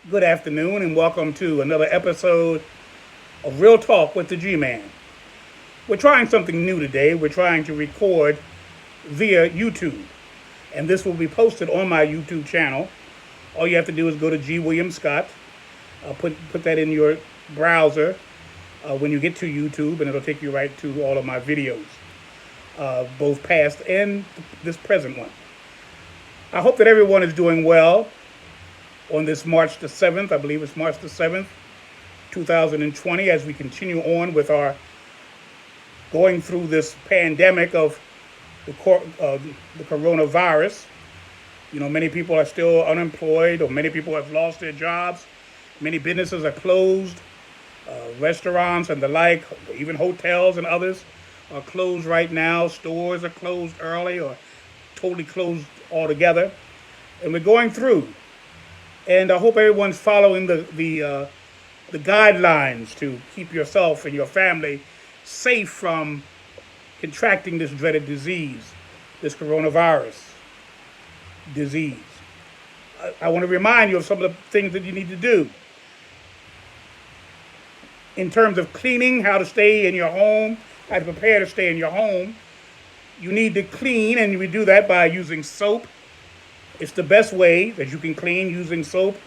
Good afternoon, and welcome to another episode of Real Talk with the G-Man. We're trying something new today. We're trying to record via YouTube, and this will be posted on my YouTube channel. All you have to do is go to G. William Scott, put that in your browser when you get to YouTube, and it'll take you right to all of my videos, both past and this present one. I hope that everyone is doing well on this March the 7th. I believe it's March the 7th, 2020, as we continue on with our going through this pandemic of the coronavirus. You know, many people are still unemployed, or many people have lost their jobs. Many businesses are closed. Restaurants and the like, even hotels and others are closed right now. Stores are closed early or totally closed altogether. And we're going through. And I hope everyone's following the guidelines to keep yourself and your family safe from contracting this dreaded disease, this coronavirus disease. I want to remind you of some of the things that you need to do. In terms of cleaning, how to stay in your home, how to prepare to stay in your home, you need to clean, and we do that by using soap. It's the best way that you can clean, using soap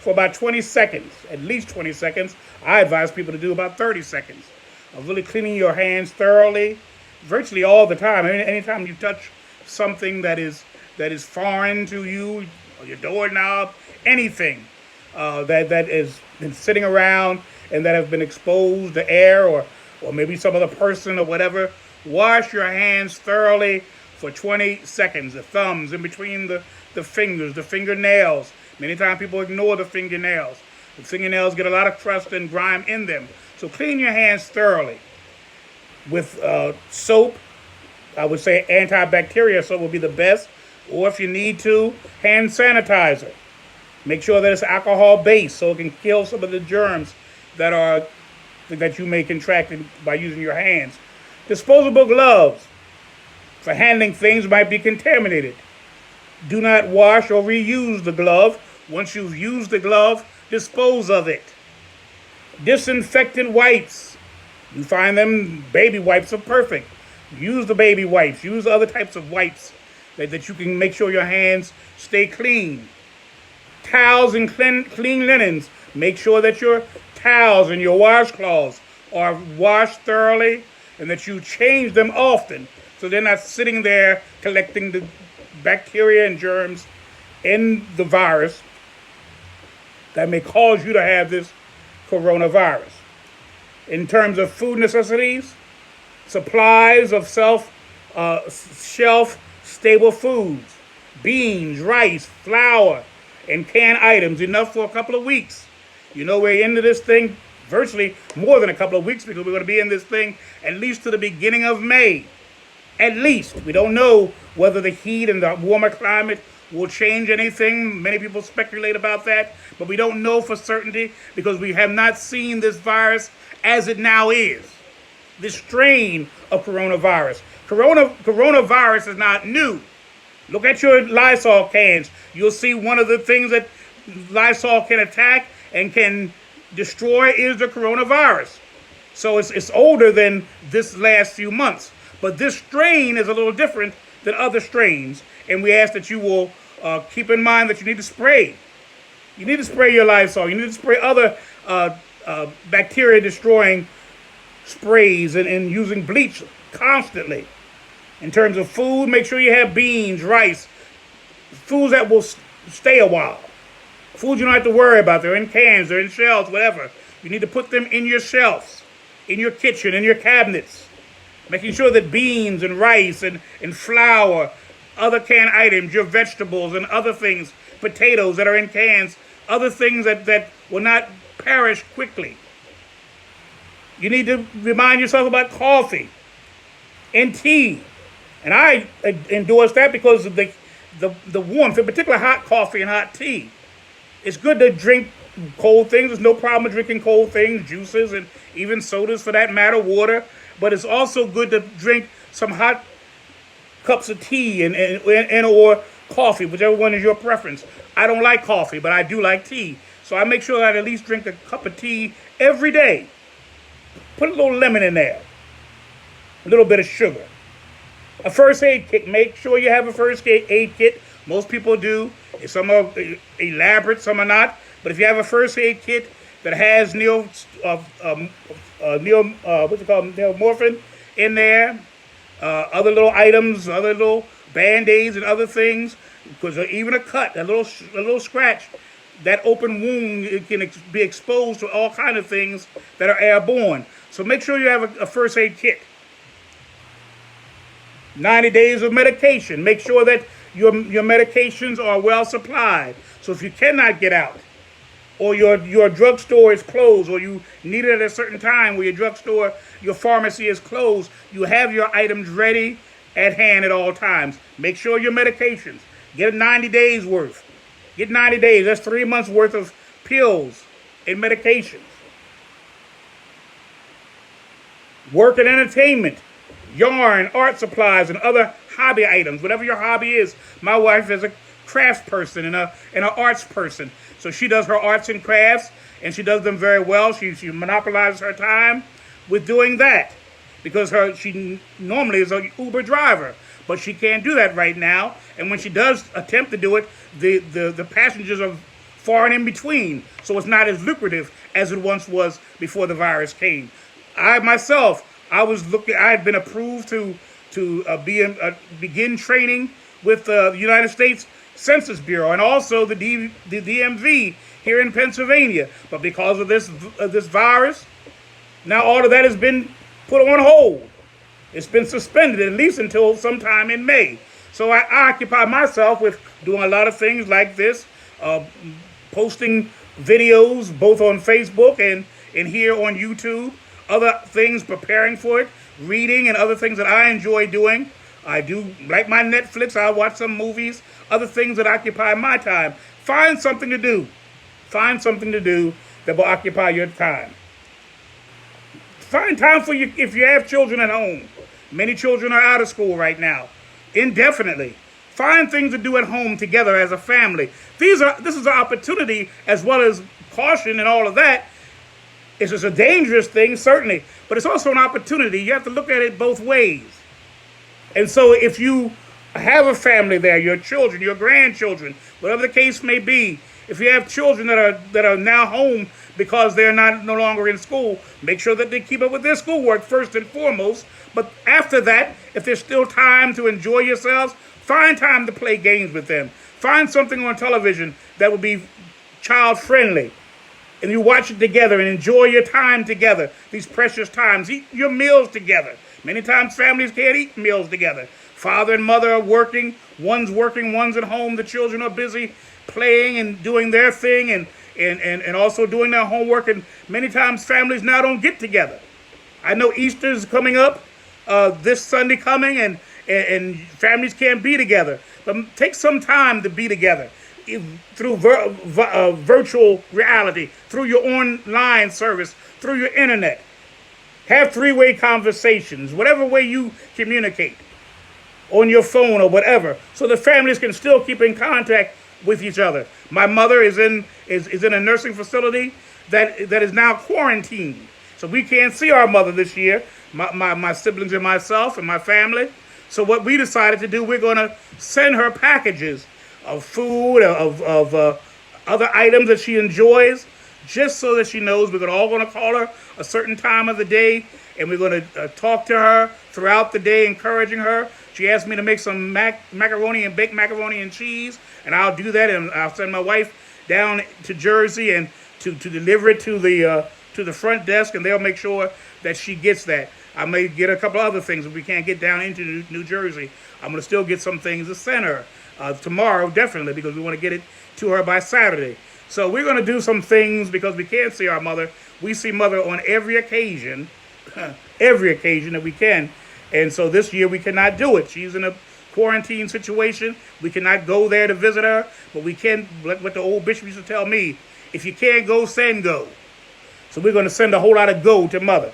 for about 20 seconds, at least 20 seconds. I advise people to do about 30 seconds of really cleaning your hands thoroughly, virtually all the time. Anytime you touch something that is foreign to you, or your doorknob, anything that has been sitting around and that have been exposed to air, or maybe some other person or whatever, wash your hands thoroughly for 20 seconds. The thumbs, in between the fingers, the fingernails. Many times people ignore the fingernails. The fingernails get a lot of crust and grime in them. So clean your hands thoroughly with soap. I would say antibacterial soap would be the best. Or if you need to, hand sanitizer. Make sure that it's alcohol-based so it can kill some of the germs that you may contract by using your hands. Disposable gloves for handling things might be contaminated. Do not wash or reuse the glove. Once you've used the glove, dispose of it. Disinfectant wipes. You find them, baby wipes are perfect. Use the baby wipes. Use other types of wipes that you can make sure your hands stay clean. Towels and clean linens. Make sure that your towels and your washcloths are washed thoroughly and that you change them often so they're not sitting there collecting the bacteria and germs in the virus that may cause you to have this coronavirus. In terms of food necessities, supplies of shelf stable foods, beans, rice, flour, and canned items, enough for a couple of weeks. You know, we're into this thing virtually more than a couple of weeks, because we're going to be in this thing at least to the beginning of May. At least. We don't know whether the heat and the warmer climate will change anything. Many people speculate about that, but we don't know for certainty because we have not seen this virus as it now is. This strain of coronavirus. Coronavirus is not new. Look at your Lysol cans. You'll see one of the things that Lysol can attack and can destroy is the coronavirus. So it's older than this last few months. But this strain is a little different than other strains, and we ask that you will keep in mind that you need to spray. You need to spray your Lysol. You need to spray other bacteria-destroying sprays and using bleach constantly. In terms of food, make sure you have beans, rice, foods that will stay a while. Foods you don't have to worry about. They're in cans, they're in shelves, whatever. You need to put them in your shelves, in your kitchen, in your cabinets. Making sure that beans and rice and flour, other canned items, your vegetables and other things, potatoes that are in cans, other things that will not perish quickly. You need to remind yourself about coffee and tea. And I endorse that because of the warmth, in particular hot coffee and hot tea. It's good to drink cold things. There's no problem with drinking cold things, juices, and even sodas for that matter, water. But it's also good to drink some hot cups of tea and or coffee, whichever one is your preference. I don't like coffee, but I do like tea. So I make sure that I at least drink a cup of tea every day. Put a little lemon in there, a little bit of sugar. A first aid kit. Make sure you have a first aid kit. Most people do. Some are elaborate, some are not. But if you have a first aid kit that has neomorphin in there, other little items, other little band-aids and other things, because even a cut, a little scratch, that open wound, it can be exposed to all kinds of things that are airborne. So make sure you have a first aid kit. 90 days of medication. Make sure that your medications are well supplied. So if you cannot get out, or your drugstore is closed, or you need it at a certain time where your pharmacy is closed, you have your items ready at hand at all times. Make sure your medications. Get 90 days worth. Get 90 days. That's 3 months worth of pills and medications. Work and entertainment. Yarn, art supplies, and other hobby items. Whatever your hobby is. My wife is a crafts person and an arts person. So she does her arts and crafts, and she does them very well. She monopolizes her time with doing that, because she normally is an Uber driver, but she can't do that right now. And when she does attempt to do it, the passengers are far and in between, so it's not as lucrative as it once was before the virus came. I myself, I had been approved to begin training with the United States Census Bureau and also the DMV here in Pennsylvania. But because of this virus, now all of that has been put on hold. It's been suspended at least until sometime in May. So I occupy myself with doing a lot of things like this, posting videos both on Facebook and here on YouTube, other things, preparing for it, reading and other things that I enjoy doing. I do, like my Netflix, I watch some movies, other things that occupy my time. Find something to do. Find something to do that will occupy your time. Find time for you if you have children at home. Many children are out of school right now, indefinitely. Find things to do at home together as a family. This is an opportunity as well as caution and all of that. It's just a dangerous thing, certainly, but it's also an opportunity. You have to look at it both ways. And so if you have a family there, your children, your grandchildren, whatever the case may be, if you have children that are now home because they're no longer in school, make sure that they keep up with their schoolwork first and foremost. But after that, if there's still time to enjoy yourselves, find time to play games with them. Find something on television that will be child-friendly. And you watch it together and enjoy your time together, these precious times. Eat your meals together. Many times families can't eat meals together. Father and mother are working. One's working, one's at home. The children are busy playing and doing their thing and also doing their homework. And many times families now don't get together. I know Easter's coming up, this Sunday coming, and families can't be together. But take some time to be together through virtual reality, through your online service, through your internet. Have three-way conversations, whatever way you communicate, on your phone or whatever, so the families can still keep in contact with each other. My mother is in a nursing facility that is now quarantined, so we can't see our mother this year, my siblings and myself and my family. So what we decided to do, we're going to send her packages of food, of other items that she enjoys, just so that she knows we're all going to call her a certain time of the day, and we're going to talk to her throughout the day, encouraging her. She asked me to make some macaroni and baked macaroni and cheese, and I'll do that, and I'll send my wife down to Jersey and to deliver it to the front desk, and they'll make sure that she gets that. I may get a couple other things if we can't get down into New Jersey. I'm going to still get some things to send her tomorrow, definitely, because we want to get it to her by Saturday. So we're going to do some things because we can't see our mother. We see mother on every occasion that we can. And so this year we cannot do it. She's in a quarantine situation. We cannot go there to visit her, but we can, like what the old bishop used to tell me, if you can't go, send go. So we're going to send a whole lot of go to mother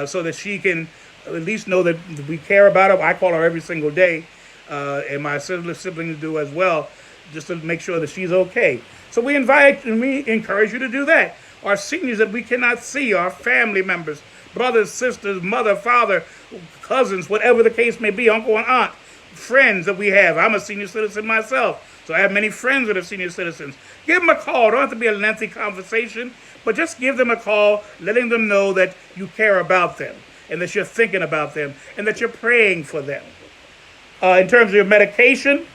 so that she can at least know that we care about her. I call her every single day, and my siblings do as well. just to make sure that she's okay. So we invite and we encourage you to do that. Our seniors that we cannot see, our family members, brothers, sisters, mother, father, cousins, whatever the case may be, uncle and aunt, friends that we have. I'm a senior citizen myself, so I have many friends that are senior citizens. Give them a call. Don't have to be a lengthy conversation, but just give them a call, letting them know that you care about them and that you're thinking about them and that you're praying for them. In terms of your medication,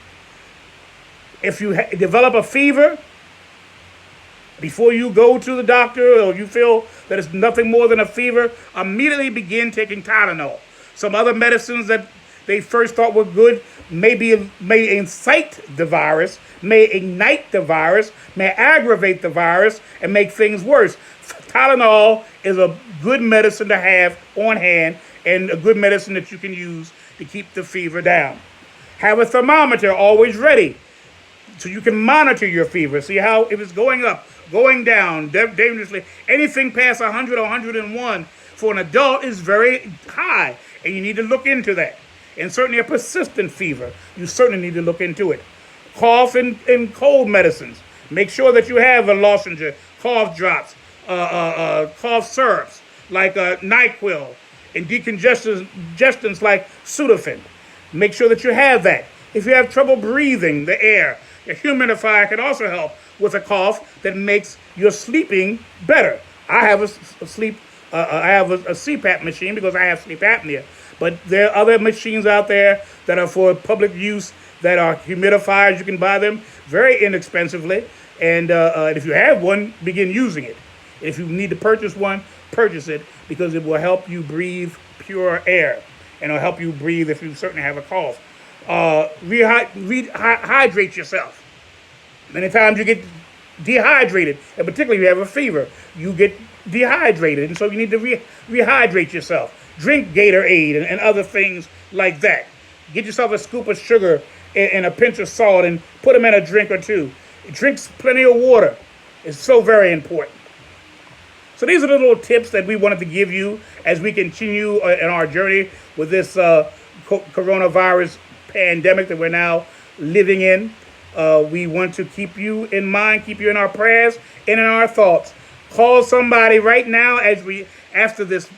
if you develop a fever, before you go to the doctor or you feel that it's nothing more than a fever, immediately begin taking Tylenol. Some other medicines that they first thought were good may incite the virus, may ignite the virus, may aggravate the virus, and make things worse. Tylenol is a good medicine to have on hand and a good medicine that you can use to keep the fever down. Have a thermometer always ready so you can monitor your fever. See how if it's going up, going down dangerously. Anything past 100 or 101 for an adult is very high, and you need to look into that. And certainly a persistent fever, you certainly need to look into it. Cough and cold medicines. Make sure that you have a lozenge, cough drops, cough syrups like NyQuil, and decongestants like Sudafed. Make sure that you have that. If you have trouble breathing the air, a humidifier can also help with a cough that makes your sleeping better. I have a CPAP machine because I have sleep apnea. But there are other machines out there that are for public use that are humidifiers. You can buy them very inexpensively. And if you have one, begin using it. If you need to purchase one, purchase it because it will help you breathe pure air. And it'll help you breathe if you certainly have a cough. Rehydrate yourself. Many times you get dehydrated, and particularly if you have a fever, you get dehydrated. And so you need to rehydrate yourself. Drink Gatorade and other things like that. Get yourself a scoop of sugar and a pinch of salt and put them in a drink or two. Drink plenty of water. It's so very important. So these are the little tips that we wanted to give you as we continue in our journey with this coronavirus pandemic that we're now living in. We want to keep you in mind, keep you in our prayers and in our thoughts. Call somebody right now after this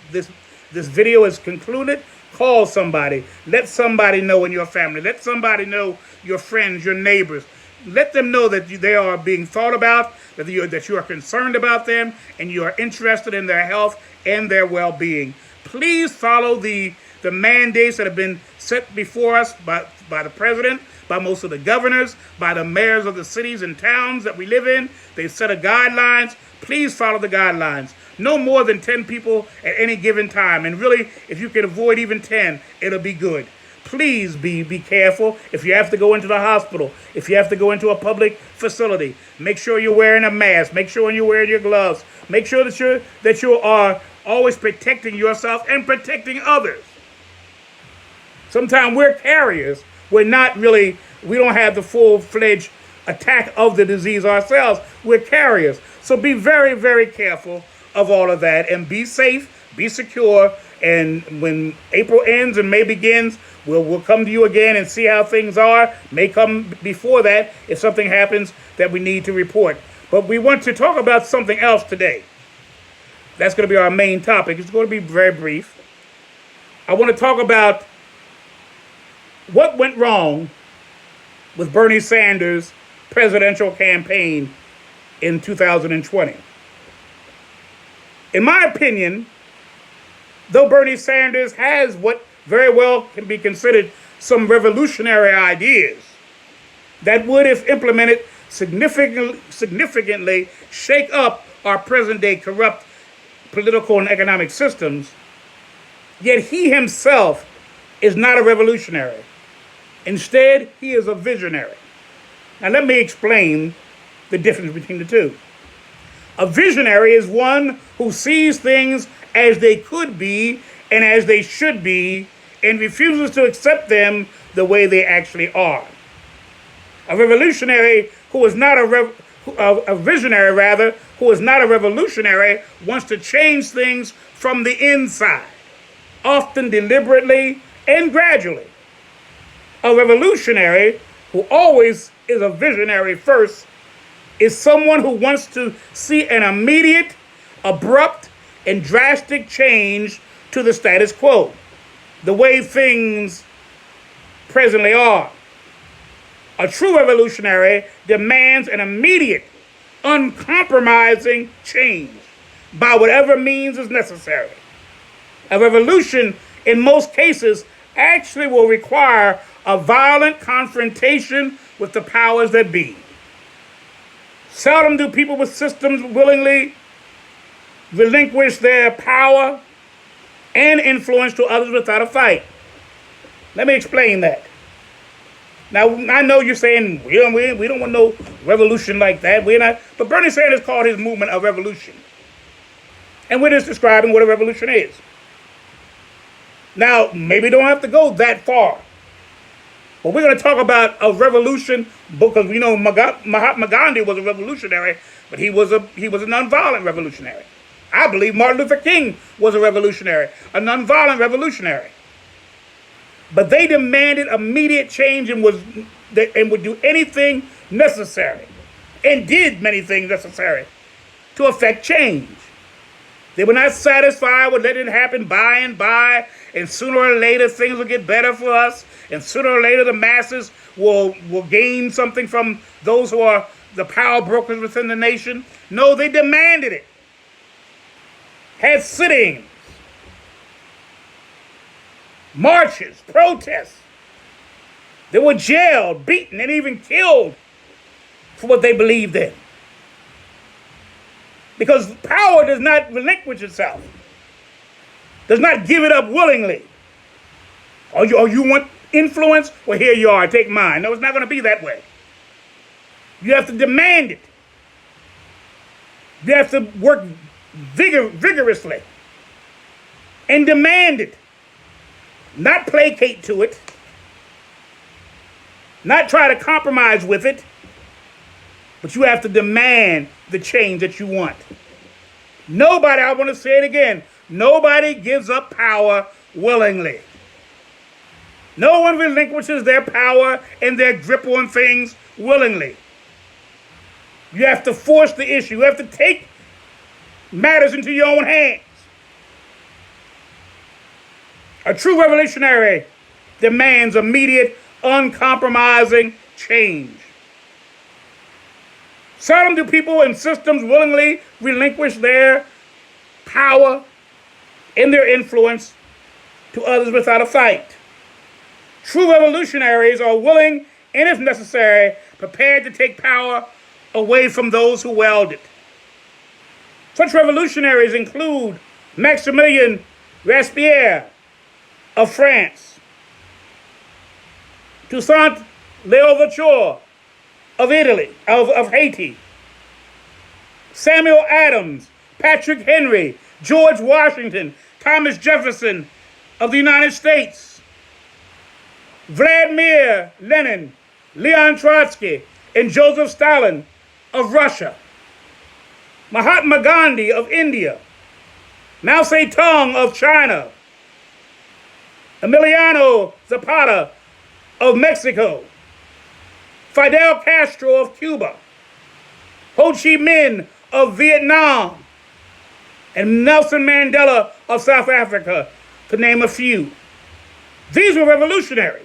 video is concluded. Call somebody. Let somebody know in your family. Let somebody know your friends, your neighbors. Let them know that they are being thought about, that you are concerned about them, and you are interested in their health and their well-being. Please follow the mandates that have been set before us by the president, by most of the governors, by the mayors of the cities and towns that we live in. They've set a guidelines. Please follow the guidelines. No more than 10 people at any given time. And really, if you can avoid even 10, it'll be good. Please be careful. If you have to go into the hospital, if you have to go into a public facility, make sure you're wearing a mask. Make sure you're wearing your gloves. Make sure that you are always protecting yourself and protecting others. Sometimes we're carriers. We don't have the full-fledged attack of the disease ourselves. We're carriers. So be very, very careful of all of that and be safe, be secure. And when April ends and May begins, we'll come to you again and see how things are. May come before that if something happens that we need to report. But we want to talk about something else today. That's going to be our main topic. It's going to be very brief. I want to talk about what went wrong with Bernie Sanders' presidential campaign in 2020. In my opinion, though Bernie Sanders has what very well can be considered some revolutionary ideas that would, if implemented, significantly shake up our present-day corrupt political and economic systems, yet he himself is not a revolutionary. Instead, he is a visionary. Now, let me explain the difference between the two. A visionary is one who sees things as they could be and as they should be and refuses to accept them the way they actually are. A revolutionary who is not a visionary, rather, who is not a revolutionary, wants to change things from the inside, often deliberately and gradually. A revolutionary who always is a visionary first is someone who wants to see an immediate, abrupt, and drastic change to the status quo, the way things presently are. A true revolutionary demands an immediate, uncompromising change by whatever means is necessary. A revolution, in most cases, actually will require a violent confrontation with the powers that be. Seldom do people with systems willingly relinquish their power and influence to others without a fight. Let me explain that. Now, I know you're saying we don't want no revolution like that. We're not. But Bernie Sanders called his movement a revolution. And we're just describing what a revolution is. Now, maybe don't have to go that far. But we're going to talk about a revolution because we know Mahatma Gandhi was a revolutionary, but he was a nonviolent revolutionary. I believe Martin Luther King was a revolutionary, a nonviolent revolutionary. But they demanded immediate change and would do anything necessary, and did many things necessary to effect change. They were not satisfied with letting it happen by and by, and sooner or later things will get better for us, and sooner or later the masses will gain something from those who are the power brokers within the nation. No, they demanded it. Had sittings, marches, protests. They were jailed, beaten, and even killed for what they believed in. Because power does not relinquish itself, does not give it up willingly. Or you want influence? Well, here you are, take mine. No, it's not going to be that way. You have to demand it. You have to work vigorously and demand it. Not placate to it. Not try to compromise with it. But you have to demand the change that you want. Nobody, I want to say it again, nobody gives up power willingly. No one relinquishes their power and their grip on things willingly. You have to force the issue. You have to take matters into your own hands. A true revolutionary demands immediate, uncompromising change. Seldom do people and systems willingly relinquish their power and their influence to others without a fight. True revolutionaries are willing and, if necessary, prepared to take power away from those who wield it. Such revolutionaries include Maximilien Robespierre of France, Toussaint Louverture of Italy, of Haiti, Samuel Adams, Patrick Henry, George Washington, Thomas Jefferson of the United States, Vladimir Lenin, Leon Trotsky, and Joseph Stalin of Russia, Mahatma Gandhi of India, Mao Zedong of China, Emiliano Zapata of Mexico, Fidel Castro of Cuba, Ho Chi Minh of Vietnam, and Nelson Mandela of South Africa, to name a few. These were revolutionaries.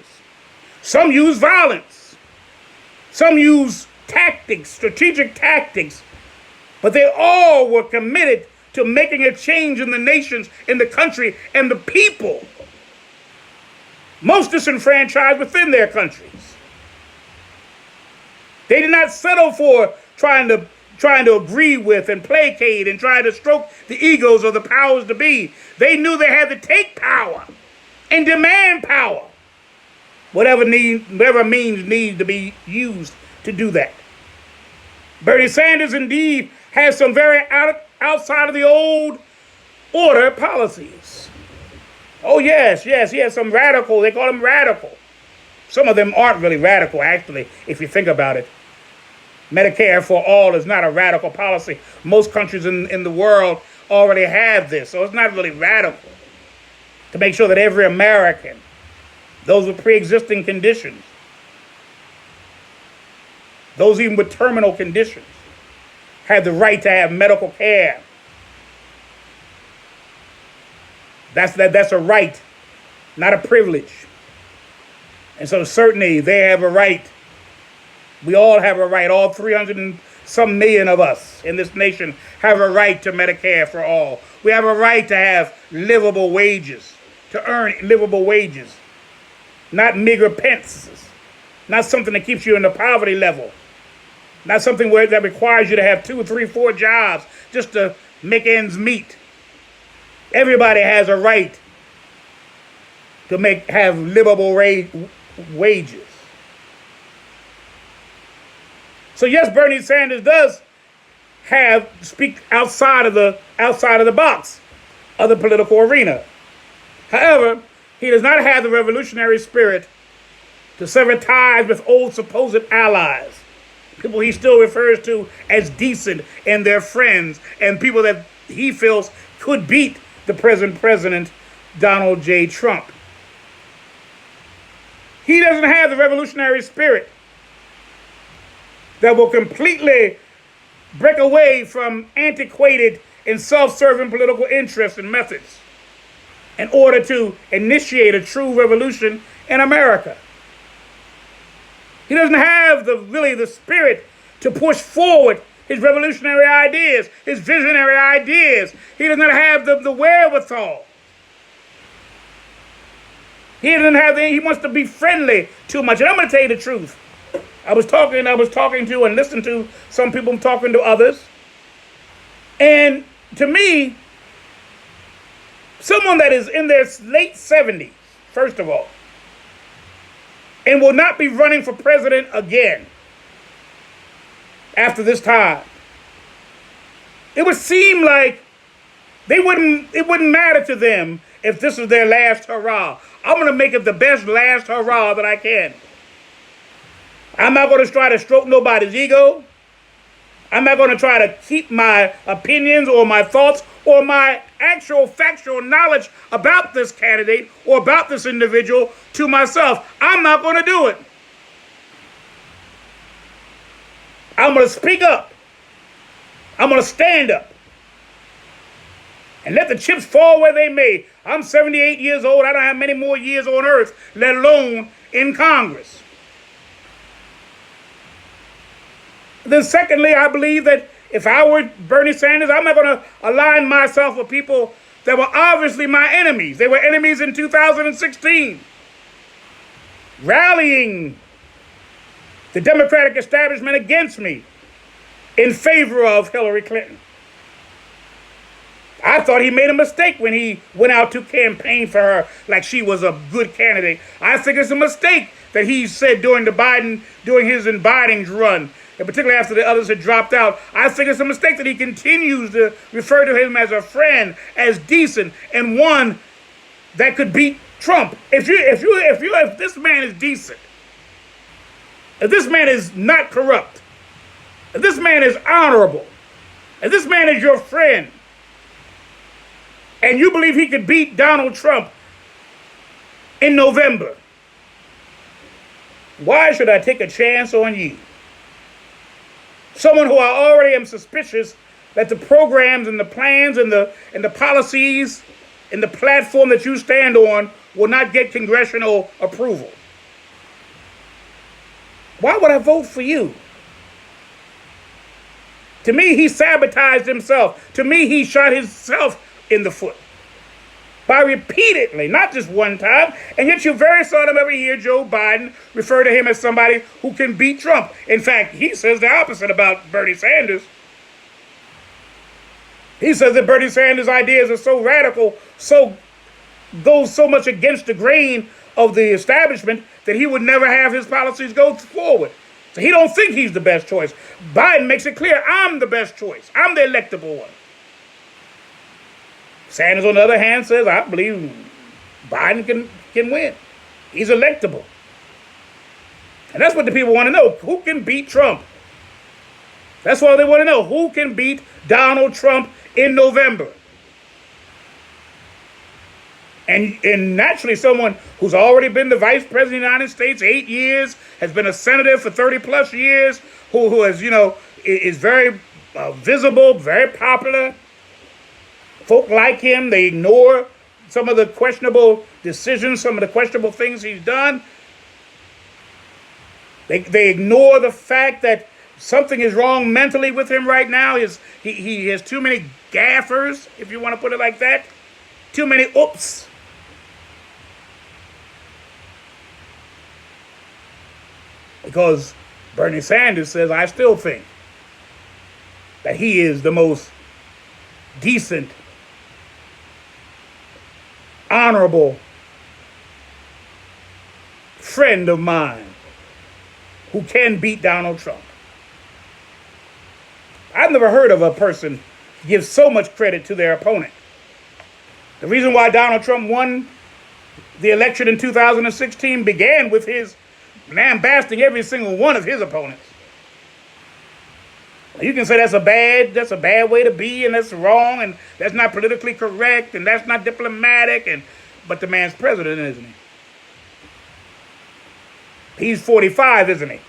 Some used violence. Some used tactics, strategic tactics, but they all were committed to making a change in the nations, in the country, and the people most disenfranchised within their countries. They did not settle for trying to agree with and placate and try to stroke the egos of the powers to be. They knew they had to take power and demand power. Whatever means need to be used to do that. Bernie Sanders indeed has some very outside of the old order policies. Oh yes, he has some radical, they call them radical. Some of them aren't really radical, actually, if you think about it. Medicare for all is not a radical policy. Most countries in the world already have this, so it's not really radical. To make sure that every American, those with pre-existing conditions, Those even with terminal conditions have the right to have medical care. That's a right, not a privilege. And so certainly they have a right. We all have a right. All 300 and some million of us in this nation have a right to Medicare for all. We have a right to have livable wages, to earn livable wages, not meager pences, not something that keeps you in the poverty level, not something that requires you to have 2, 3, 4 jobs just to make ends meet. Everybody has a right to have livable wages. So yes, Bernie Sanders does speak outside of the box of the political arena. However, he does not have the revolutionary spirit to sever ties with old supposed allies, people he still refers to as decent and their friends, and people that he feels could beat the present president, Donald J. Trump. He doesn't have the revolutionary spirit that will completely break away from antiquated and self-serving political interests and methods in order to initiate a true revolution in America. He doesn't have the spirit to push forward his revolutionary ideas, his visionary ideas. He does not have the wherewithal. He wants to be friendly too much. And I'm going to tell you the truth. I was talking to and listening to some people, talking to others. And to me, someone that is in their late 70s, first of all, and will not be running for president again after this time, it would seem like it wouldn't matter to them if this is their last hurrah. I'm going to make it the best last hurrah that I can. I'm not going to try to stroke nobody's ego. I'm not going to try to keep my opinions or my thoughts or my actual factual knowledge about this candidate or about this individual to myself. I'm not going to do it. I'm going to speak up. I'm going to stand up. And let the chips fall where they may. I'm 78 years old. I don't have many more years on earth, let alone in Congress. Then secondly, I believe that if I were Bernie Sanders, I'm not going to align myself with people that were obviously my enemies. They were enemies in 2016, rallying the Democratic establishment against me in favor of Hillary Clinton. I thought he made a mistake when he went out to campaign for her like she was a good candidate. I think it's a mistake that he said during his Biden's run, and particularly after the others had dropped out. I think it's a mistake that he continues to refer to him as a friend, as decent, and one that could beat Trump. If this man is decent, if this man is not corrupt, if this man is honorable, if this man is your friend, and you believe he could beat Donald Trump in November, why should I take a chance on you? Someone who I already am suspicious that the programs and the plans and the policies and the platform that you stand on will not get congressional approval. Why would I vote for you? To me, he sabotaged himself. To me, he shot himself in the foot by repeatedly, not just one time, and yet you very seldom ever hear Joe Biden refer to him as somebody who can beat Trump. In fact, he says the opposite about Bernie Sanders. He says that Bernie Sanders' ideas are so radical, goes so much against the grain of the establishment that he would never have his policies go forward. So he don't think he's the best choice. Biden makes it clear, I'm the best choice. I'm the electable one. Sanders, on the other hand, says, I believe Biden can win. He's electable. And that's what the people want to know. Who can beat Trump? That's all they want to know. Who can beat Donald Trump in November? And naturally, someone who's already been the vice president of the United States 8 years, has been a senator for 30 plus years, who is, is very visible, very popular. Folk like him. They ignore some of the questionable decisions, some of the questionable things he's done. They ignore the fact that something is wrong mentally with him right now. He has too many gaffers, if you want to put it like that. Too many oops. Because Bernie Sanders says, I still think that he is the most decent, honorable friend of mine who can beat Donald Trump. I've never heard of a person give so much credit to their opponent. The reason why Donald Trump won the election in 2016 began with his lambasting every single one of his opponents. You can say that's a bad way to be, and that's wrong, and that's not politically correct, and that's not diplomatic, but the man's president, isn't he? He's 45, isn't he?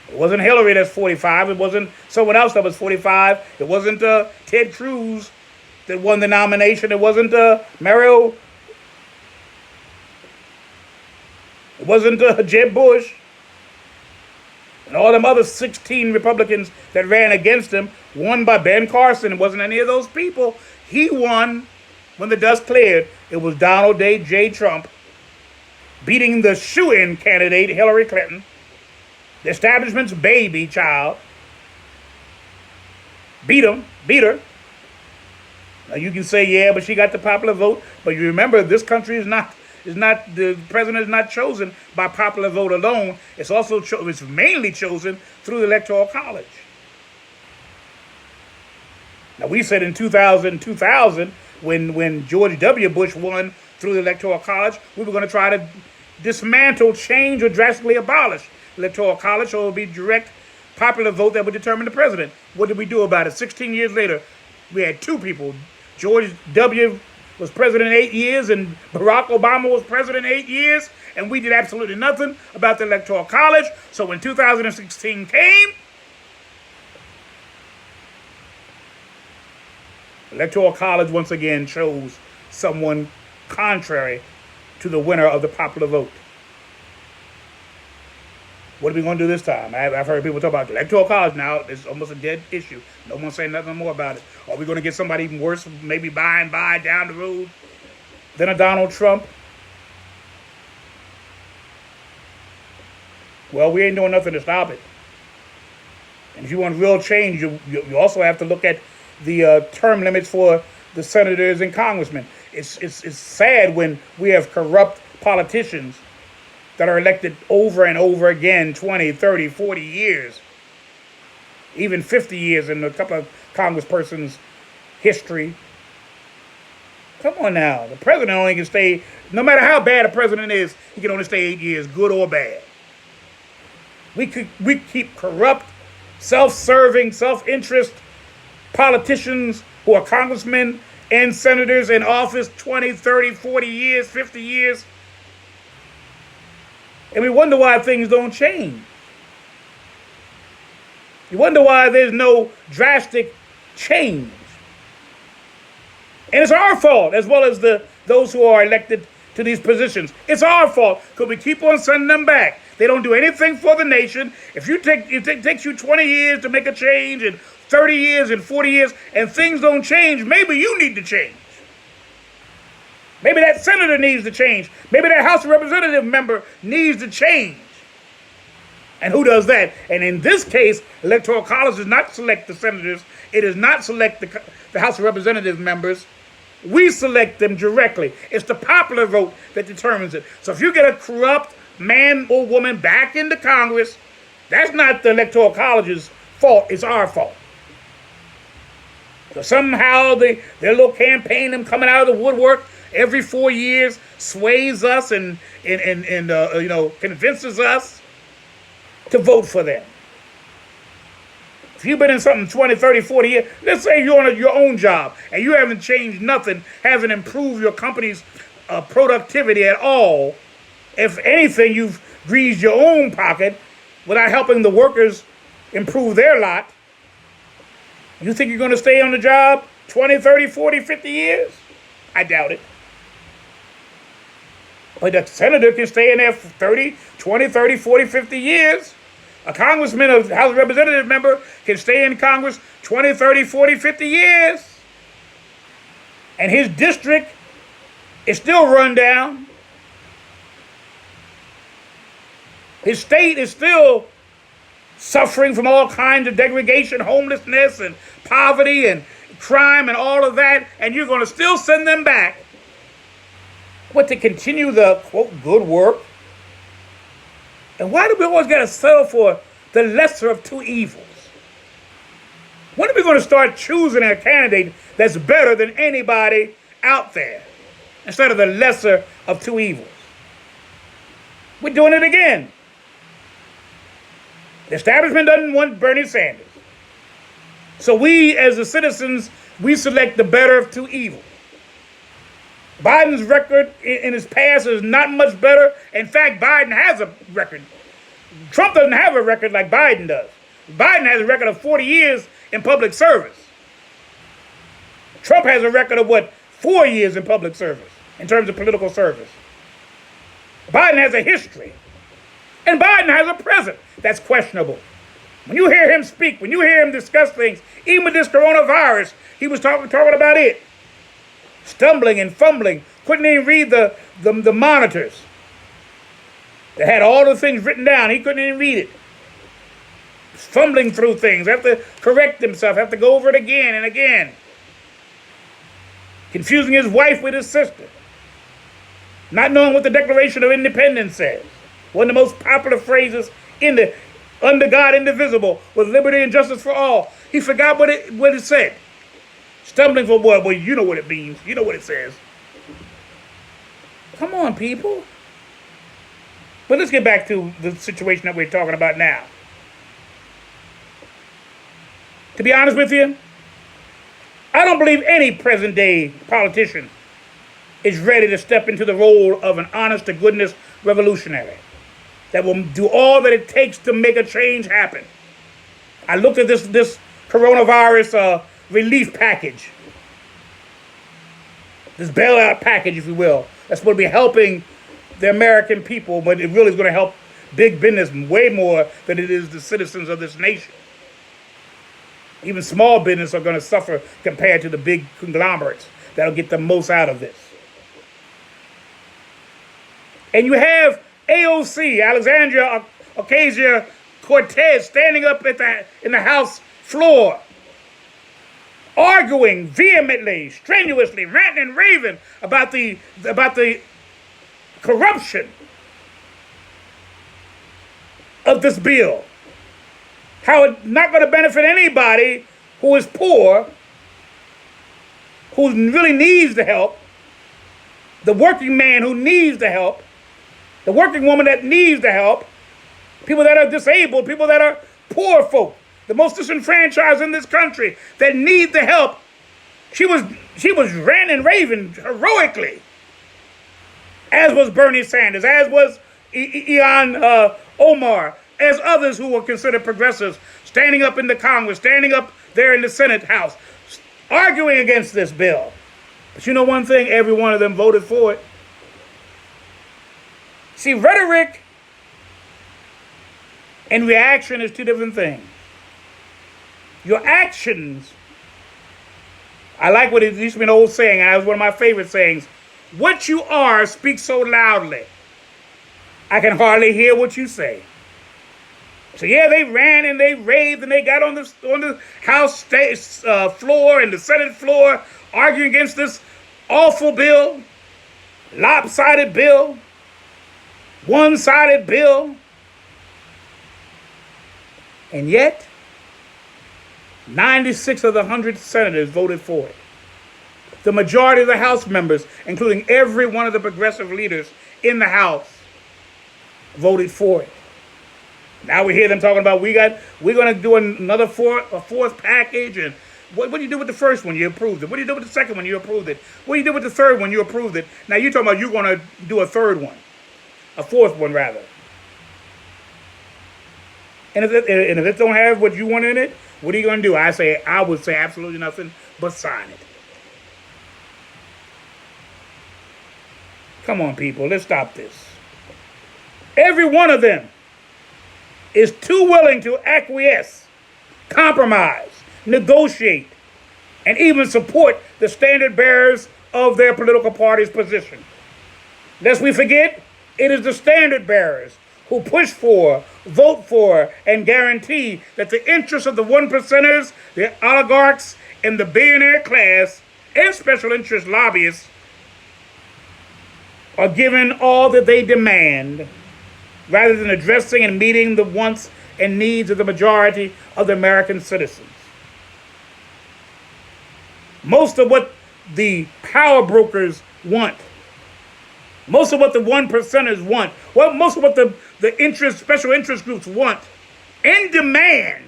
It wasn't Hillary that's 45. It wasn't someone else that was 45. It wasn't Ted Cruz that won the nomination. It wasn't Mario. It wasn't Jeb Bush. And all them other 16 Republicans that ran against him won by Ben Carson. It wasn't any of those people. He won when the dust cleared. It was Donald J. Trump beating the shoo-in candidate, Hillary Clinton, the establishment's baby child. Beat her. Now you can say, yeah, but she got the popular vote. But you remember, this country the president is not chosen by popular vote alone. It's also it's mainly chosen through the Electoral College. Now we said in 2000, when George W. Bush won through the Electoral College, we were going to try to dismantle, change, or drastically abolish the Electoral College, so it would be direct popular vote that would determine the president. What did we do about it? 16 years later, we had two people. George W. was president 8 years, and Barack Obama was president 8 years, and we did absolutely nothing about the Electoral College. So when 2016 came, the Electoral College once again chose someone contrary to the winner of the popular vote. What are we going to do this time? I've heard people talk about the Electoral College now. It's almost a dead issue. No one's saying nothing more about it. Are we going to get somebody even worse, maybe by and by down the road, than a Donald Trump? Well, we ain't doing nothing to stop it. And if you want real change, you also have to look at the term limits for the senators and congressmen. It's sad when we have corrupt politicians that are elected over and over again, 20, 30, 40 years, even 50 years in a couple of congresspersons' history. Come on now. The president only can stay, no matter how bad a president is, he can only stay 8 years, good or bad. We keep corrupt, self-serving, self-interest politicians who are congressmen and senators in office 20, 30, 40 years, 50 years. And we wonder why things don't change. You wonder why there's no drastic change. And it's our fault, as well as those who are elected to these positions. It's our fault, because we keep on sending them back. They don't do anything for the nation. If it takes you 20 years to make a change, and 30 years and 40 years, and things don't change, maybe you need to change. Maybe that senator needs to change. Maybe that House of Representative member needs to change. And who does that? And in this case, Electoral College does not select the senators. It does not select the House of Representative members. We select them directly. It's the popular vote that determines it. So if you get a corrupt man or woman back into Congress, that's not the Electoral College's fault. It's our fault. So somehow their little campaign, them coming out of the woodwork every 4 years, sways us and convinces us to vote for them. If you've been in something 20, 30, 40 years, let's say you're on your own job and you haven't changed nothing, haven't improved your company's productivity at all. If anything, you've greased your own pocket. without helping the workers improve their lot, you think you're going to stay on the job 20, 30, 40, 50 years? I doubt it. But a senator can stay in there for 20, 30, 40, 50 years. A congressman, a House of Representative member can stay in Congress 20, 30, 40, 50 years. And his district is still run down. His state is still suffering from all kinds of degradation, homelessness, and poverty, and crime, and all of that. And you're going to still send them back. What, to continue the, quote, good work? And why do we always got to settle for the lesser of two evils? When are we going to start choosing a candidate that's better than anybody out there instead of the lesser of two evils? We're doing it again. The establishment doesn't want Bernie Sanders. So we, as the citizens, we select the better of two evils. Biden's record in his past is not much better. In fact, Biden has a record. Trump doesn't have a record like Biden does. Biden has a record of 40 years in public service. Trump has a record of, 4 years in public service in terms of political service. Biden has a history. And Biden has a present that's questionable. When you hear him speak, when you hear him discuss things, even with this coronavirus, he was talking about it. Stumbling and fumbling, couldn't even read the monitors. They had all the things written down. He couldn't even read it. Fumbling through things, have to correct himself, have to go over it again and again. Confusing his wife with his sister. Not knowing what the Declaration of Independence says. One of the most popular phrases under God indivisible, with liberty and justice for all. He forgot what it said. Stumbling for what? Well, you know what it means. You know what it says. Come on, people. But let's get back to the situation that we're talking about now. To be honest with you, I don't believe any present-day politician is ready to step into the role of an honest-to-goodness revolutionary that will do all that it takes to make a change happen. I looked at this coronavirus relief package, this bailout package, if you will, that's supposed to be helping the American people, but it really is going to help big business way more than it is the citizens of this nation. Even small business are going to suffer compared to the big conglomerates that'll get the most out of this. And you have AOC, Alexandria Ocasio-Cortez, standing up in the House floor, arguing vehemently, strenuously, ranting and raving about the corruption of this bill. How it's not going to benefit anybody who is poor, who really needs the help, the working man who needs the help, the working woman that needs the help, people that are disabled, people that are poor folk, the most disenfranchised in this country that need the help. She was ranting and raving heroically, as was Bernie Sanders, as was Ilhan Omar, as others who were considered progressives, standing up in the Congress, standing up there in the Senate House, arguing against this bill. But you know one thing? Every one of them voted for it. See, rhetoric and reaction is two different things. Your actions, I like what it used to be an old saying, and it was one of my favorite sayings. What you are speaks so loudly, I can hardly hear what you say. So yeah, they ran and they raved and they got on the House floor and the Senate floor arguing against this awful bill, lopsided bill, one-sided bill. And yet, 96 of the 100 senators voted for it. The majority of the House members, including every one of the progressive leaders in the House, voted for it. Now we hear them talking about we're going to do another fourth package. And what do you do with the first one? You approved it. What do you do with the second one? You approved it. What do you do with the third one? You approved it. Now you're talking about you're going to do a third one, a fourth one rather. And if it don't have what you want in it, what are you going to do? I would say absolutely nothing but sign it. Come on, people, let's stop this. Every one of them is too willing to acquiesce, compromise, negotiate, and even support the standard bearers of their political party's position. Lest we forget, it is the standard bearers who push for, vote for, and guarantee that the interests of the one percenters, the oligarchs, and the billionaire class, and special interest lobbyists are given all that they demand, rather than addressing and meeting the wants and needs of the majority of the American citizens. Most of what the power brokers want, most of what the one percenters want, most of what the special interest groups want and demand,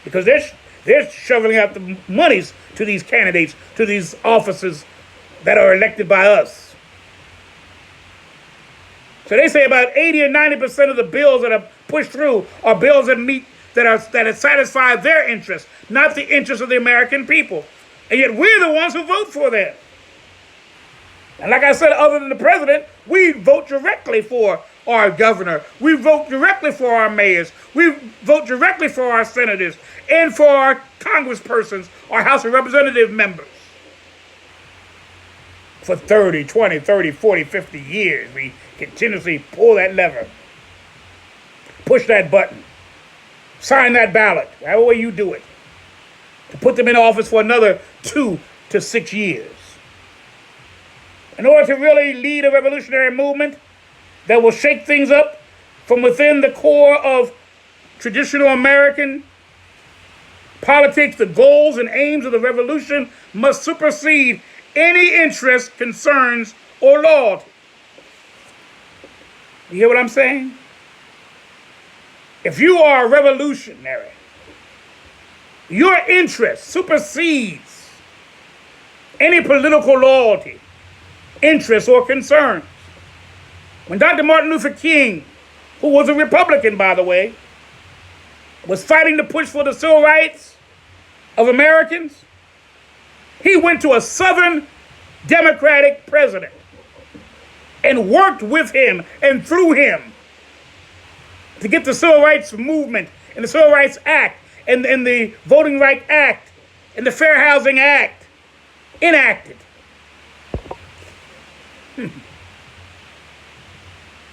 because they're shoveling out the monies to these candidates, to these offices that are elected by us. So they say about 80 or 90% of the bills that are pushed through are bills that satisfy their interests, not the interests of the American people. And yet we're the ones who vote for them. And like I said, other than the president, we vote directly for our governor. We vote directly for our mayors. We vote directly for our senators and for our congresspersons, our House of Representative members. For 30, 20, 30, 40, 50 years, we continuously pull that lever, push that button, sign that ballot, however way you do it, to put them in office for another 2 to 6 years. In order to really lead a revolutionary movement that will shake things up from within the core of traditional American politics, the goals and aims of the revolution must supersede any interest, concerns, or loyalty. You hear what I'm saying? If you are a revolutionary, your interest supersedes any political loyalty, interest, or concerns. When Dr. Martin Luther King, who was a Republican, by the way, was fighting to push for the civil rights of Americans, he went to a Southern Democratic president and worked with him and through him to get the Civil Rights Movement and the Civil Rights Act and the Voting Rights Act and the Fair Housing Act enacted.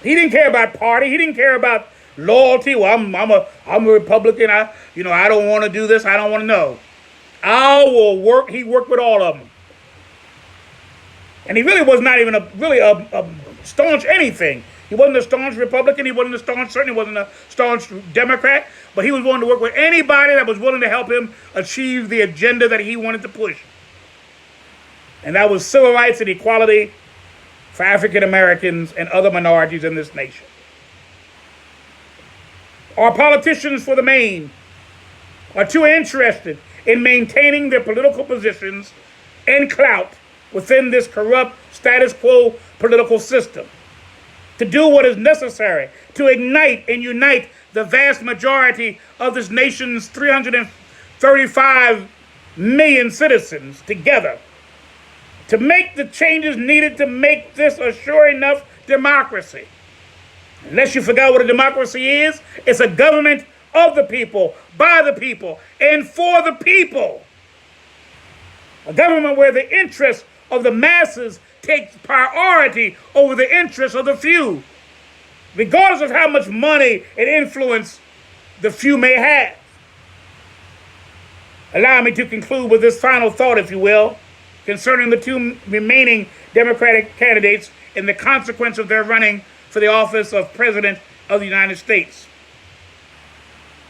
He didn't care about party. He didn't care about loyalty. Well, I'm a Republican. I don't want to do this. I don't want to know. I will work. He worked with all of them. And he really was not even a staunch anything. He wasn't a staunch Republican. He certainly wasn't a staunch Democrat. But he was willing to work with anybody that was willing to help him achieve the agenda that he wanted to push. And that was civil rights and equality for African Americans and other minorities in this nation. Our politicians, for the main, are too interested in maintaining their political positions and clout within this corrupt status quo political system to do what is necessary to ignite and unite the vast majority of this nation's 335 million citizens together to make the changes needed to make this a sure enough democracy. Unless you forgot what a democracy is, it's a government of the people, by the people, and for the people. A government where the interests of the masses takes priority over the interests of the few, regardless of how much money and influence the few may have. Allow me to conclude with this final thought, if you will, concerning the two remaining Democratic candidates and the consequence of their running for the office of President of the United States.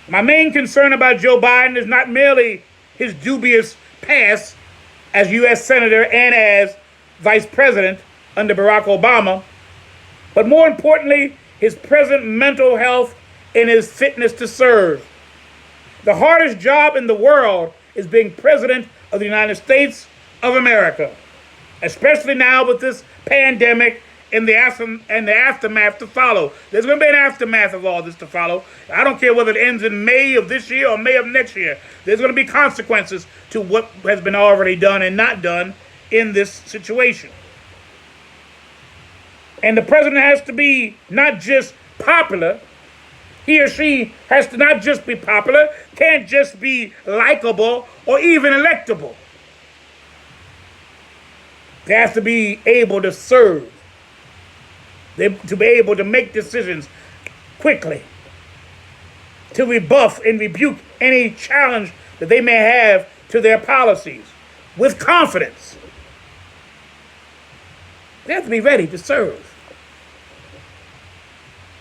My main concern about Joe Biden is not merely his dubious past as U.S. Senator and as Vice President under Barack Obama, but more importantly, his present mental health and his fitness to serve. The hardest job in the world is being President of the United States of America, especially now with this pandemic in the aftermath to follow. There's going to be an aftermath of all this to follow. I don't care whether it ends in May of this year or May of next year. There's going to be consequences to what has been already done and not done in this situation. And the president has to be not just popular. He or she has to not just be popular, can't just be likable or even electable. They have to be able to serve, to be able to make decisions quickly, to rebuff and rebuke any challenge that they may have to their policies with confidence. They have to be ready to serve.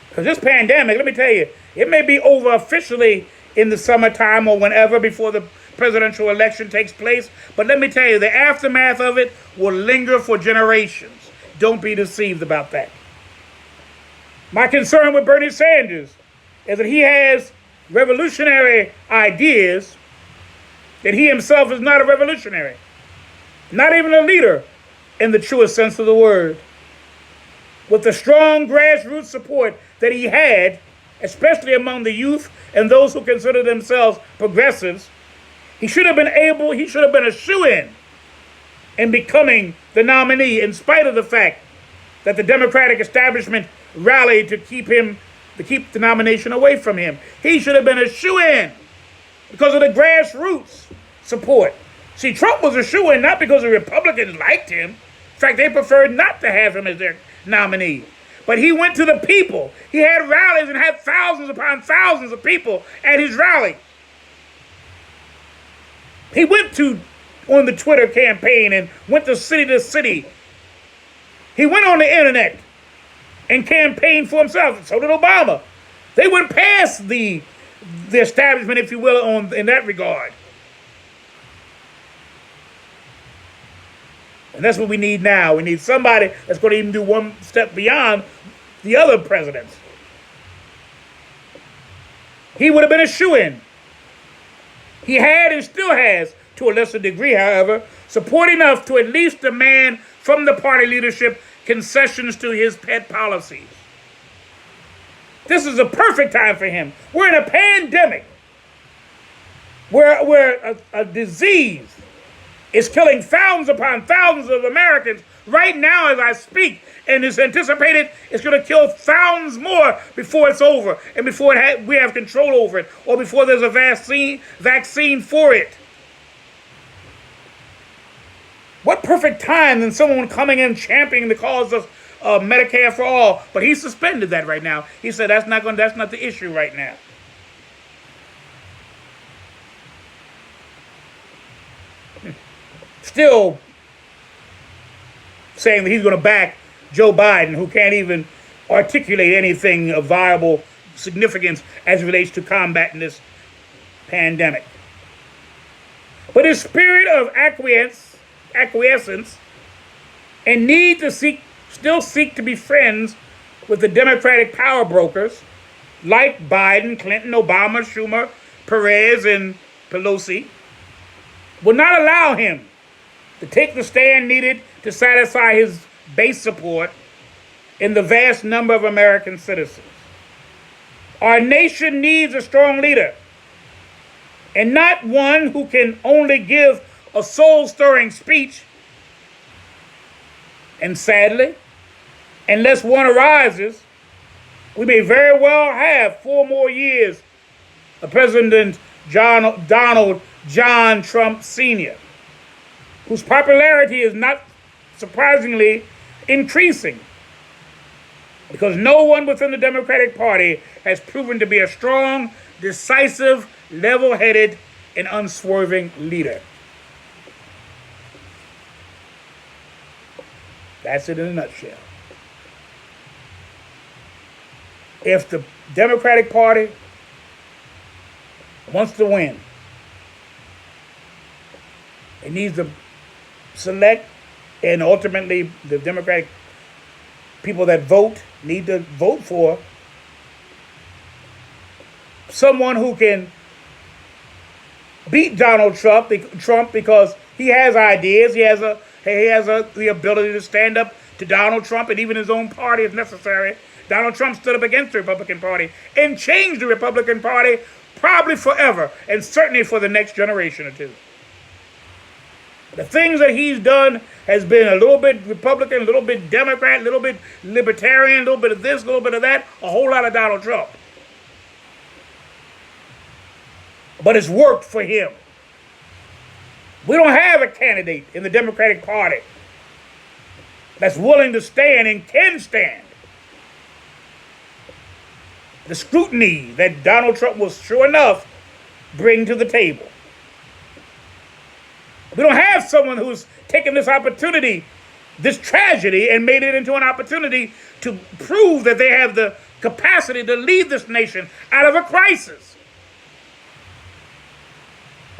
Because this pandemic, let me tell you, it may be over officially in the summertime or whenever before the presidential election takes place. But let me tell you, the aftermath of it will linger for generations. Don't be deceived about that. My concern with Bernie Sanders is that he has revolutionary ideas, that he himself is not a revolutionary, not even a leader in the truest sense of the word. With the strong grassroots support that he had, especially among the youth and those who consider themselves progressives, he should have been a shoo-in in becoming the nominee, in spite of the fact that the Democratic establishment rallied to keep the nomination away from him. He should have been a shoo-in because of the grassroots support. See, Trump was a shoo-in not because the Republicans liked him. In fact, they preferred not to have him as their nominee. But he went to the people. He had rallies and had thousands upon thousands of people at his rally. He went on the Twitter campaign and went to city. He went on the internet and campaigned for himself. So did Obama. They went past the establishment, if you will, in that regard. And that's what we need now. We need somebody that's going to even do one step beyond the other presidents. He would have been a shoo-in. He had and still has, to a lesser degree, however, support enough to at least demand from the party leadership concessions to his pet policies. This is a perfect time for him. We're in a pandemic where a disease is killing thousands upon thousands of Americans right now as I speak, and it's anticipated it's going to kill thousands more before it's over and before we have control over it or before there's a vaccine for it. What perfect time than someone coming in championing the cause of Medicare for all, but he suspended that right now. He said that's not the issue right now. Still saying that he's going to back Joe Biden, who can't even articulate anything of viable significance as it relates to combating this pandemic. But his spirit of acquiescence and need to still seek to be friends with the Democratic power brokers like Biden, Clinton, Obama, Schumer, Perez, and Pelosi will not allow him to take the stand needed to satisfy his base support in the vast number of American citizens. Our nation needs a strong leader, and not one who can only give a soul-stirring speech. And sadly, unless one arises, we may very well have 4 more years of President Donald John Trump Sr., whose popularity is not surprisingly increasing because no one within the Democratic Party has proven to be a strong, decisive, level-headed, and unswerving leader. That's it in a nutshell. If the Democratic Party wants to win, it needs to select, and ultimately the Democratic people that vote need to vote for someone who can beat Donald Trump because he has ideas, he has the ability to stand up to Donald Trump and even his own party if necessary. Donald Trump stood up against the Republican Party and changed the Republican Party probably forever, and certainly for the next generation or two. The things that he's done has been a little bit Republican, a little bit Democrat, a little bit Libertarian, a little bit of this, a little bit of that, a whole lot of Donald Trump. But it's worked for him. We don't have a candidate in the Democratic Party that's willing to stand and can stand the scrutiny that Donald Trump will, sure enough, bring to the table. We don't have someone who's taken this opportunity, this tragedy, and made it into an opportunity to prove that they have the capacity to lead this nation out of a crisis.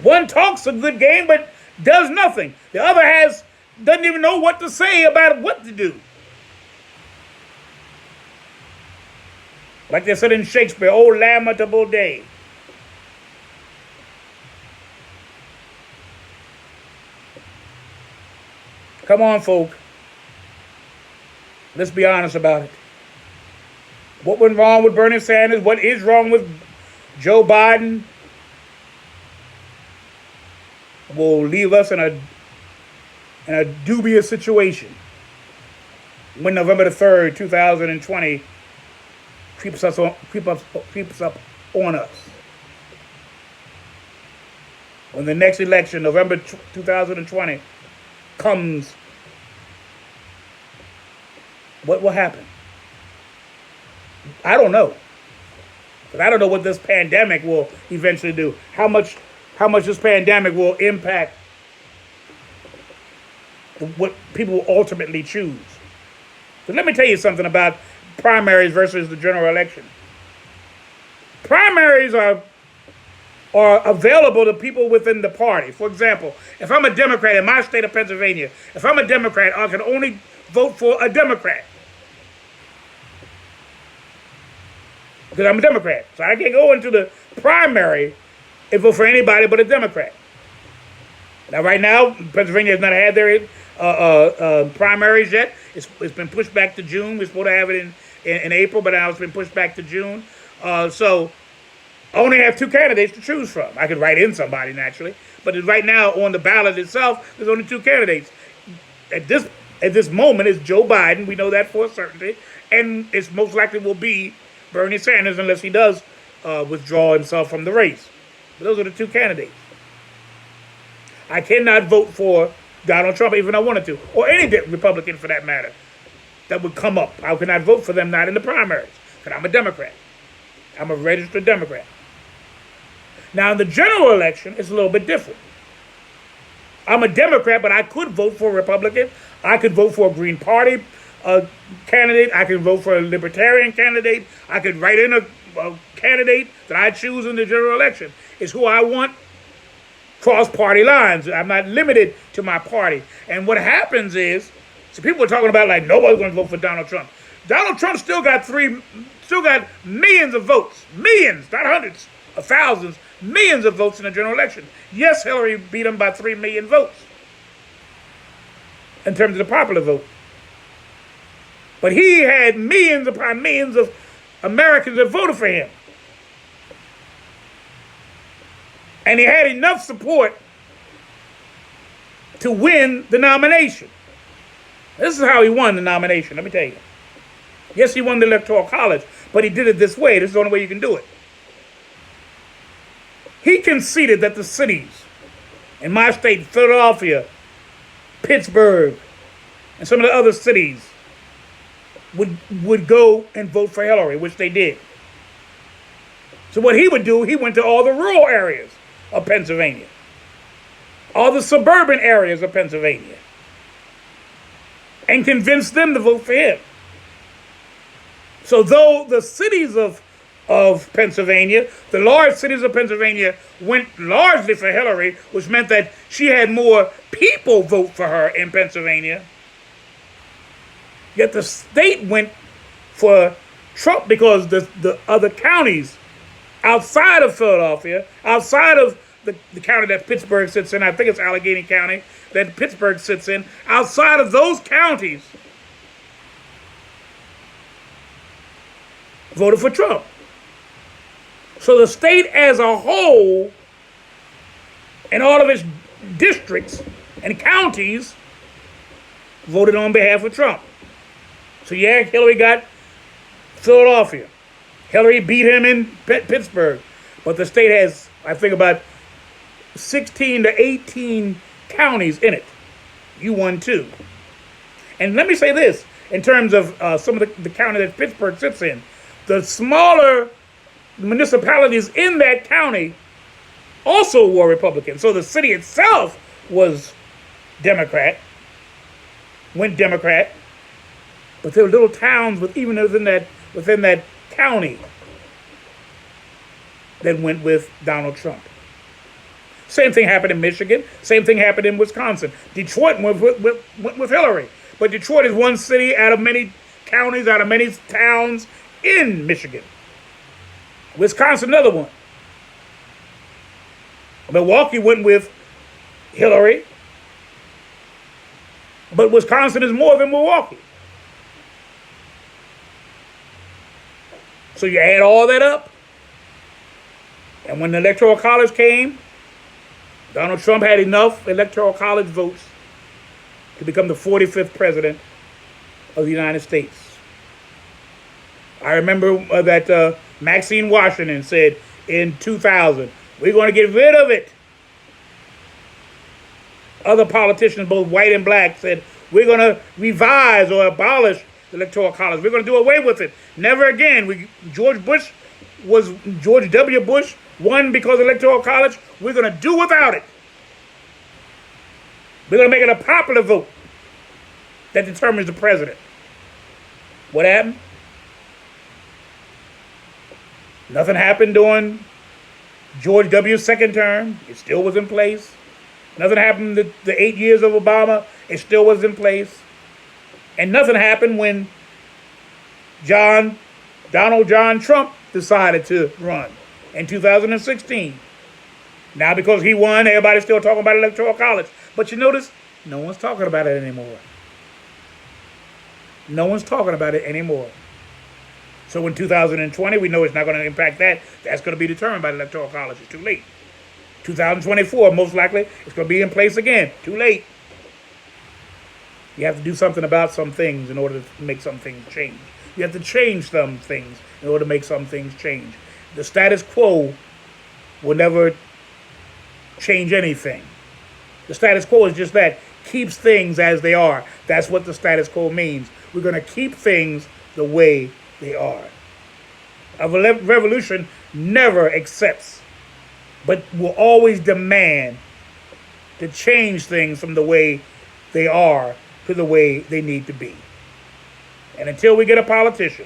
One talks a good game but does nothing. The other doesn't even know what to say about what to do. Like they said in Shakespeare, "Oh, lamentable day." Come on, folk. Let's be honest about it. What went wrong with Bernie Sanders? What is wrong with Joe Biden? Will leave us in a dubious situation when November the 3rd, 2020 creeps up on us. When the next election, November 2020, comes, what will happen? I don't know. But I don't know what this pandemic will eventually do. How much this pandemic will impact what people will ultimately choose. So let me tell you something about primaries versus the general election. Primaries are available to people within the party. For example, if I'm a Democrat in my state of Pennsylvania, if I'm a Democrat, I can only vote for a Democrat. Because I'm a Democrat. So I can't go into the primary and vote for anybody but a Democrat. Now, right now, Pennsylvania has not had their primaries yet. It's been pushed back to June. We're supposed to have it in April, but now it's been pushed back to June. So I only have two candidates to choose from. I could write in somebody, naturally. But right now, on the ballot itself, there's only two candidates. At this moment, it's Joe Biden. We know that for a certainty. And it's most likely will be Bernie Sanders, unless he does withdraw himself from the race. But those are the two candidates. I cannot vote for Donald Trump, even if I wanted to, or any Republican for that matter, that would come up. I cannot vote for them, not in the primaries, because I'm a Democrat. I'm a registered Democrat. Now, in the general election, it's a little bit different. I'm a Democrat, but I could vote for a Republican. I could vote for a Green Party candidate. I could vote for a Libertarian candidate. I could write in a candidate that I choose in the general election. It's who I want, cross party lines. I'm not limited to my party. And what happens is, so people are talking about like nobody's going to vote for Donald Trump. Donald Trump still got millions of votes. Millions, not hundreds of thousands, millions of votes in the general election. Yes, Hillary beat him by 3 million votes in terms of the popular vote. But he had millions upon millions of Americans that voted for him. And he had enough support to win the nomination. This is how he won the nomination, let me tell you. Yes, he won the Electoral College, but he did it this way. This is the only way you can do it. He conceded that the cities in my state, Philadelphia, Pittsburgh, and some of the other cities would go and vote for Hillary, which they did. So what he would do, he went to all the rural areas of Pennsylvania, all the suburban areas of Pennsylvania, and convinced them to vote for him. So though the cities of Pennsylvania, the large cities of Pennsylvania went largely for Hillary, which meant that she had more people vote for her in Pennsylvania, yet the state went for Trump because the other counties outside of Philadelphia, outside of the county that Pittsburgh sits in, I think it's Allegheny County that Pittsburgh sits in, outside of those counties, voted for Trump. So the state as a whole and all of its districts and counties voted on behalf of Trump. So yeah, Hillary got Philadelphia. Hillary beat him in Pittsburgh. But the state has, I think, about 16 to 18 counties in it. You won 2. And let me say this, in terms of some of the county that Pittsburgh sits in, the smaller municipalities in that county also were Republican. So the city itself was Democrat, went Democrat, but there were little towns within that county that went with Donald Trump. Same thing happened in Michigan. Same thing happened in Wisconsin. Detroit went with Hillary. But Detroit is one city out of many counties, out of many towns in Michigan. Wisconsin, another one. Milwaukee went with Hillary. But Wisconsin is more than Milwaukee. So you add all that up. And when the Electoral College came, Donald Trump had enough Electoral College votes to become the 45th president of the United States. I remember that Maxine Washington said in 2000, we're going to get rid of it. Other politicians, both white and black, said we're going to revise or abolish the Electoral College. We're going to do away with it. Never again. George W. Bush won because of the Electoral College. We're going to do without it. We're going to make it a popular vote that determines the president. What happened? Nothing happened during George W.'s second term. It still was in place. Nothing happened the 8 years of Obama. It still was in place. And nothing happened when Donald John Trump decided to run in 2016. Now because he won, everybody's still talking about Electoral College. But you notice, no one's talking about it anymore. No one's talking about it anymore. So in 2020, we know it's not going to impact that. That's going to be determined by the Electoral College. It's too late. 2024, most likely, it's going to be in place again. Too late. You have to do something about some things in order to make some things change. You have to change some things in order to make some things change. The status quo will never change anything. The status quo is just that. Keeps things as they are. That's what the status quo means. We're going to keep things the way they are. A revolution never accepts, but will always demand to change things from the way they are to the way they need to be. And until we get a politician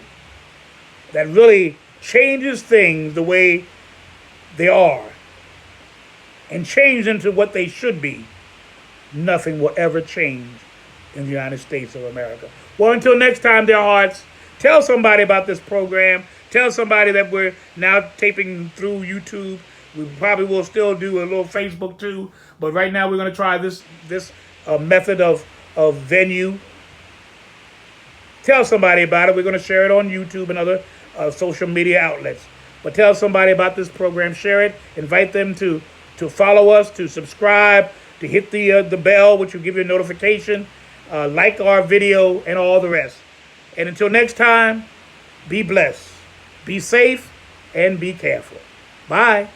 that really changes things the way they are and change them to what they should be, nothing will ever change in the United States of America. Well, until next time, dear hearts, tell somebody about this program. Tell somebody that we're now taping through YouTube. We probably will still do a little Facebook too, but right now we're going to try this method of venue. Tell somebody about it. We're going to share it on YouTube and other social media outlets. But tell somebody about this program. Share it. Invite them to follow us, to subscribe, to hit the bell, which will give you a notification. Like our video and all the rest. And until next time, be blessed, be safe, and be careful. Bye.